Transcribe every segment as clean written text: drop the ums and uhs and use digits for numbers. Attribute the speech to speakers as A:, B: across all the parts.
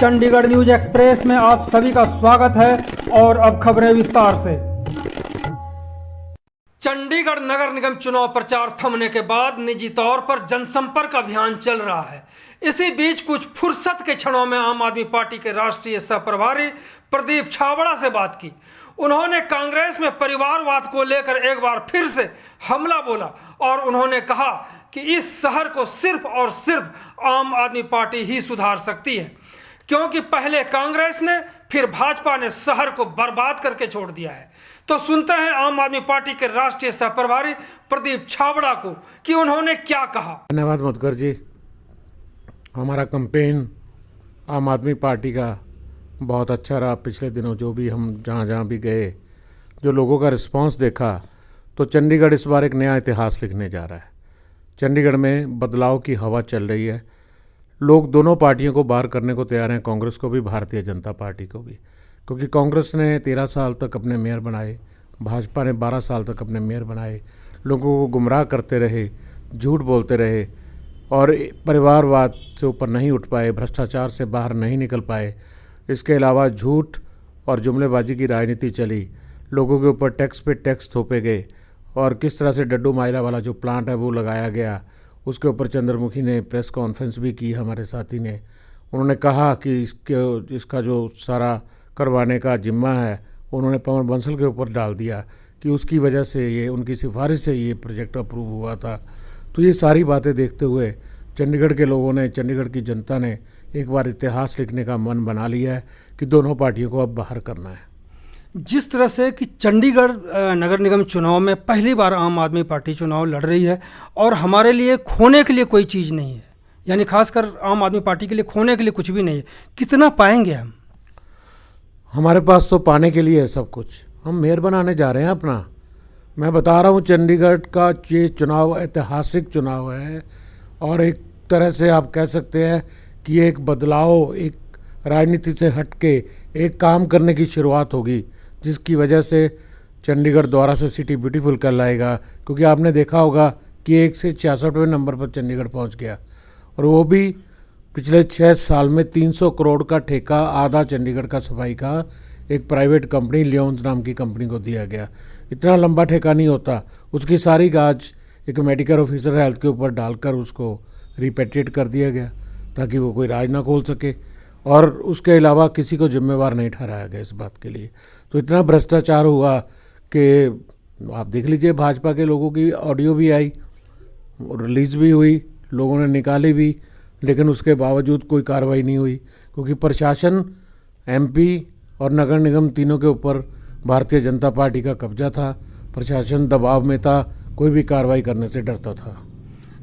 A: Chandigarh news express में आप सभी का स्वागत है और अब खबरें विस्तार से। चंडीगढ़ नगर निगम चुनाव प्रचार थमने के बाद निजी तौर पर जनसंपर्क अभियान चल रहा है। इसी बीच कुछ फुर्सत के क्षणों में आम आदमी पार्टी के राष्ट्रीय सह प्रभारी प्रदीप छाबड़ा से बात की। उन्होंने कांग्रेस में परिवारवाद को लेकर एक बार फिर से हमला बोला और उन्होंने कहा कि इस शहर को सिर्फ और सिर्फ आम आदमी पार्टी ही सुधार सकती है, क्योंकि पहले कांग्रेस ने फिर भाजपा ने शहर को बर्बाद करके छोड़ दिया है। तो सुनते हैं आम आदमी पार्टी के राष्ट्रीय सह प्रभारी प्रदीप छाबड़ा को कि उन्होंने क्या कहा।
B: धन्यवाद मधुकर जी। हमारा कैंपेन आम आदमी पार्टी का बहुत अच्छा रहा। पिछले दिनों जो भी हम जहाँ भी गए, जो लोगों का रिस्पांस देखा, तो चंडीगढ़ इस बार एक नया इतिहास लिखने जा रहा है। चंडीगढ़ में बदलाव की हवा चल रही है। लोग दोनों पार्टियों को बाहर करने को तैयार हैं, कांग्रेस को भी, भारतीय जनता पार्टी को भी, क्योंकि कांग्रेस ने 13 साल तक अपने मेयर बनाए, भाजपा ने 12 साल तक अपने मेयर बनाए, लोगों को गुमराह करते रहे, झूठ बोलते रहे और परिवारवाद से ऊपर नहीं उठ पाए, भ्रष्टाचार से बाहर नहीं निकल पाए। इसके अलावा झूठ और जुमलेबाजी की राजनीति चली, लोगों के ऊपर टैक्स पे टैक्स थोपे गए और किस तरह से डड्डू माइला वाला जो प्लांट है वो लगाया गया। उसके ऊपर चंद्रमुखी ने प्रेस कॉन्फ्रेंस भी की, हमारे साथी ने। उन्होंने कहा कि इसका जो सारा करवाने का जिम्मा है उन्होंने पवन बंसल के ऊपर डाल दिया कि उसकी वजह से ये, उनकी सिफारिश से ये प्रोजेक्ट अप्रूव हुआ था। तो ये सारी बातें देखते हुए चंडीगढ़ के लोगों ने, चंडीगढ़ की जनता ने एक बार इतिहास लिखने का मन बना लिया है कि दोनों पार्टियों को अब बाहर करना है।
A: जिस तरह से कि चंडीगढ़ नगर निगम चुनाव में पहली बार आम आदमी पार्टी चुनाव लड़ रही है और हमारे लिए खोने के लिए कोई चीज़ नहीं है, यानी खासकर आम आदमी पार्टी के लिए खोने के लिए कुछ भी नहीं है, कितना पाएंगे हम?
B: हमारे पास तो पाने के लिए है सब कुछ। हम मेयर बनाने जा रहे हैं अपना। मैं बता रहा हूँ, चंडीगढ़ का ये चुनाव ऐतिहासिक चुनाव है और एक तरह से आप कह सकते हैं कि एक बदलाव, एक राजनीति से हटके एक काम करने की शुरुआत होगी, जिसकी वजह से चंडीगढ़ दोबारा से सिटी ब्यूटीफुल कहलाएगा। क्योंकि आपने देखा होगा कि 1 से 66वें नंबर पर चंडीगढ़ पहुंच गया और वो भी पिछले 6 साल में 300 करोड़ का ठेका आधा चंडीगढ़ का सफाई का एक प्राइवेट कंपनी लियोन्स नाम की कंपनी को दिया गया। इतना लंबा ठेका नहीं होता। उसकी सारी गाज एक मेडिकल ऑफिसर हेल्थ के ऊपर डालकर उसको रिपेट्रिएट कर दिया गया ताकि वो कोई राज ना खोल सके, और उसके अलावा किसी को जिम्मेवार नहीं ठहराया गया इस बात के लिए। तो इतना भ्रष्टाचार हुआ कि आप देख लीजिए, भाजपा के लोगों की ऑडियो भी आई, रिलीज़ भी हुई, लोगों ने निकाली भी, लेकिन उसके बावजूद कोई कार्रवाई नहीं हुई, क्योंकि प्रशासन, एमपी और नगर निगम तीनों के ऊपर भारतीय जनता पार्टी का कब्जा था। प्रशासन दबाव में था, कोई भी कार्रवाई करने से डरता था।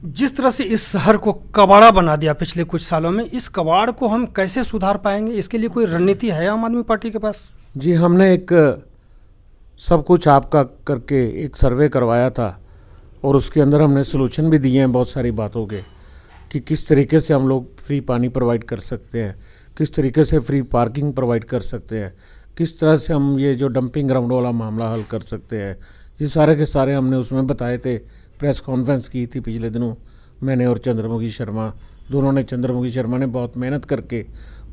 A: जिस तरह से इस शहर को कबाड़ा बना दिया पिछले कुछ सालों में, इस कबाड़ को हम कैसे सुधार पाएंगे? इसके लिए कोई रणनीति है आम आदमी पार्टी के पास?
B: जी, हमने एक सब कुछ आपका करके एक सर्वे करवाया था और उसके अंदर हमने सोल्यूशन भी दिए हैं बहुत सारी बातों के, कि किस तरीके से हम लोग फ्री पानी प्रोवाइड कर सकते हैं, किस तरीके से फ्री पार्किंग प्रोवाइड कर सकते हैं, किस तरह से हम ये जो डंपिंग ग्राउंड वाला मामला हल कर सकते हैं। ये सारे के सारे हमने उसमें बताए थे। प्रेस कॉन्फ्रेंस की थी पिछले दिनों मैंने और चंद्रमुखी शर्मा दोनों ने। चंद्रमुखी शर्मा ने बहुत मेहनत करके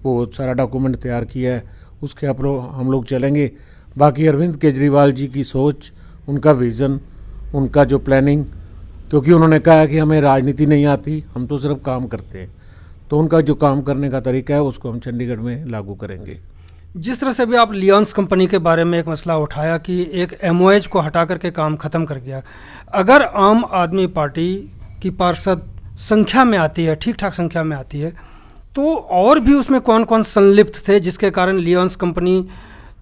B: वो सारा डॉक्यूमेंट तैयार किया है, उसके हम लोग चलेंगे। बाकी अरविंद केजरीवाल जी की सोच, उनका विज़न, उनका जो प्लानिंग, क्योंकि उन्होंने कहा कि हमें राजनीति नहीं आती, हम तो सिर्फ काम करते हैं, तो उनका जो काम करने का तरीका है उसको हम चंडीगढ़ में लागू करेंगे।
A: जिस तरह से भी आप लियोन्स कंपनी के बारे में एक मसला उठाया कि एक MOH को हटा करके काम ख़त्म कर गया, अगर आम आदमी पार्टी की पार्षद संख्या में आती है, ठीक ठाक संख्या में आती है, तो और भी उसमें कौन कौन संलिप्त थे जिसके कारण लियोन्स कंपनी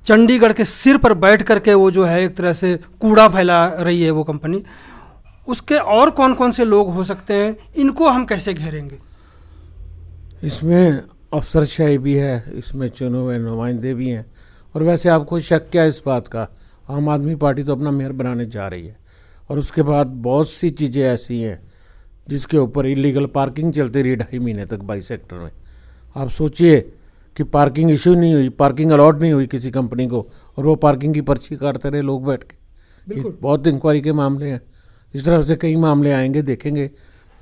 A: चंडीगढ़ के सिर पर बैठ करके वो जो है एक तरह से कूड़ा फैला रही है वो कंपनी, उसके और कौन कौन से लोग हो सकते हैं? इनको हम कैसे घेरेंगे?
B: इसमें अफसरशाही भी है, इसमें चुने हुए नुमाइंदे भी हैं, और वैसे आपको शक क्या है इस बात का? आम आदमी पार्टी तो अपना मेयर बनाने जा रही है और उसके बाद बहुत सी चीज़ें ऐसी हैं जिसके ऊपर इलीगल पार्किंग चलती रही 2.5 महीने तक 22 सेक्टर में। आप सोचिए कि पार्किंग इशू नहीं हुई, पार्किंग अलॉट नहीं हुई किसी कंपनी को, और वो पार्किंग की पर्ची काटते रहे लोग बैठ के। बहुत इंक्वायरी के मामले हैं। इस तरह से कई मामले आएंगे, देखेंगे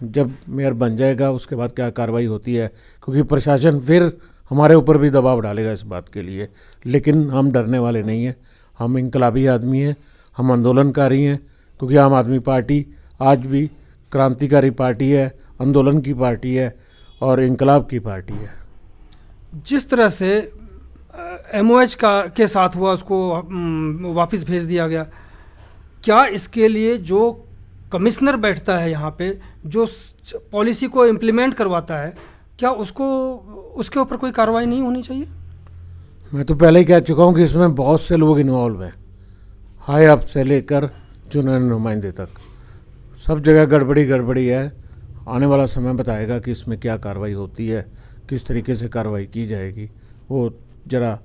B: जब मेयर बन जाएगा उसके बाद क्या कार्रवाई होती है, क्योंकि प्रशासन फिर हमारे ऊपर भी दबाव डालेगा इस बात के लिए। लेकिन हम डरने वाले नहीं हैं, हम इनकलाबी आदमी हैं, हम आंदोलनकारी हैं, क्योंकि आम आदमी पार्टी आज भी क्रांतिकारी पार्टी है, आंदोलन की पार्टी है और इनकलाब की पार्टी है।
A: जिस तरह से MOH के साथ हुआ, उसको वापस भेज दिया गया, क्या इसके लिए जो कमिश्नर बैठता है यहाँ पे, जो पॉलिसी को इम्प्लीमेंट करवाता है, क्या उसके ऊपर कोई कार्रवाई नहीं होनी चाहिए?
B: मैं तो पहले ही कह चुका हूँ कि इसमें बहुत से लोग इन्वॉल्व हैं, हाई अप से लेकर चुने नुमाइंदे तक, सब जगह गड़बड़ी है। आने वाला समय बताएगा कि इसमें क्या कार्रवाई होती है, किस तरीके से कार्रवाई की जाएगी। वो जरा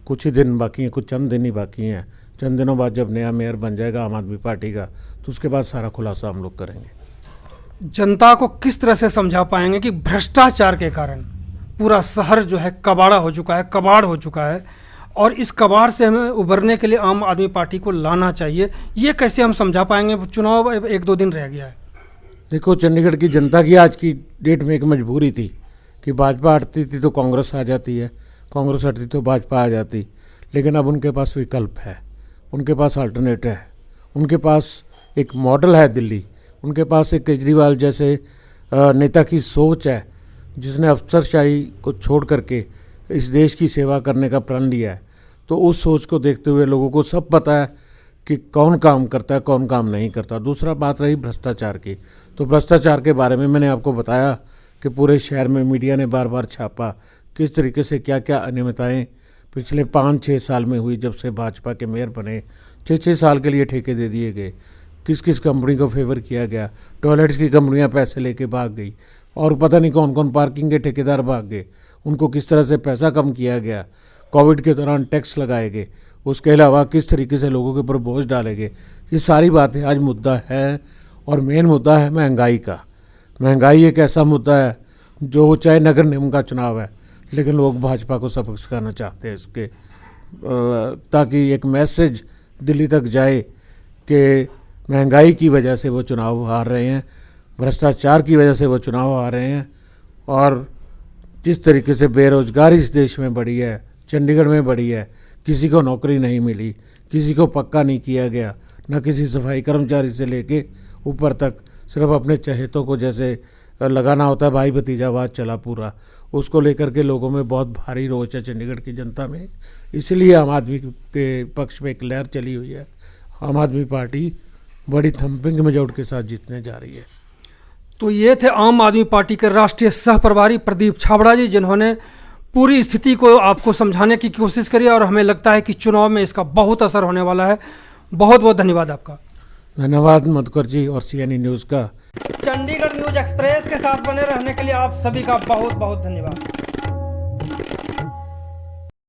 B: कुछ ही दिन बाकी हैं, कुछ चंद दिन ही बाकी हैं। चंद दिनों बाद जब नया मेयर बन जाएगा आम आदमी पार्टी का, तो उसके बाद सारा खुलासा हम लोग करेंगे।
A: जनता को किस तरह से समझा पाएंगे कि भ्रष्टाचार के कारण पूरा शहर जो है कबाड़ हो चुका है, और इस कबाड़ से हमें उभरने के लिए आम आदमी पार्टी को लाना चाहिए? ये कैसे हम समझा पाएंगे? चुनाव 1-2 दिन रह गया है।
B: देखो, चंडीगढ़ की जनता की आज की डेट में एक मजबूरी थी कि भाजपा हटती थी तो कांग्रेस आ जाती है, कांग्रेस हटती तो भाजपा आ जाती। लेकिन अब उनके पास विकल्प है, उनके पास अल्टरनेटिव है, उनके पास एक मॉडल है दिल्ली, उनके पास एक केजरीवाल जैसे नेता की सोच है, जिसने अफसरशाही को छोड़ करके इस देश की सेवा करने का प्रण लिया है। तो उस सोच को देखते हुए लोगों को सब पता है कि कौन काम करता है, कौन काम नहीं करता। दूसरा बात रही भ्रष्टाचार की, तो भ्रष्टाचार के बारे में मैंने आपको बताया कि पूरे शहर में मीडिया ने बार बार छापा किस तरीके से क्या क्या अनियमितताएँ पिछले 5-6 साल में हुई। जब से भाजपा के मेयर बने 6-6 साल के लिए ठेके दे दिए गए, किस किस कंपनी को फेवर किया गया, टॉयलेट्स की कंपनियां पैसे लेके भाग गई, और पता नहीं कौन कौन पार्किंग के ठेकेदार भाग गए, उनको किस तरह से पैसा कम किया गया, कोविड के दौरान टैक्स लगाए गए, उसके अलावा किस तरीके से लोगों के ऊपर बोझ डाले गए। ये सारी बातें आज मुद्दा है, और मेन मुद्दा है महंगाई का। महंगाई एक ऐसा मुद्दा है जो चाहे नगर निगम का चुनाव है, लेकिन लोग भाजपा को सबक सिखाना चाहते हैं इसके, ताकि एक मैसेज दिल्ली तक जाए कि महंगाई की वजह से वो चुनाव हार रहे हैं, भ्रष्टाचार की वजह से वो चुनाव हार रहे हैं। और जिस तरीके से बेरोजगारी इस देश में बढ़ी है, चंडीगढ़ में बढ़ी है, किसी को नौकरी नहीं मिली, किसी को पक्का नहीं किया गया, न किसी सफाई कर्मचारी से लेके ऊपर तक सिर्फ अपने चहेतों को जैसे लगाना होता है, भाई भतीजावाद चला पूरा, उसको लेकर के लोगों में बहुत भारी रोष है चंडीगढ़ की जनता में। इसलिए आम आदमी के पक्ष में एक लहर चली हुई है। आम आदमी पार्टी बड़ी थम्पिंग मेजॉरिटी के साथ जीतने जा रही है।
A: तो ये थे आम आदमी पार्टी के राष्ट्रीय सह प्रभारी प्रदीप छाबड़ा जी, जिन्होंने पूरी स्थिति को आपको समझाने की कोशिश करी, और हमें लगता है कि चुनाव में इसका बहुत असर होने वाला है। बहुत बहुत धन्यवाद आपका।
B: धन्यवाद मधुकर जी और CNE न्यूज़ का।
A: चंडीगढ़ न्यूज एक्सप्रेस के साथ बने रहने के लिए आप सभी का बहुत बहुत धन्यवाद।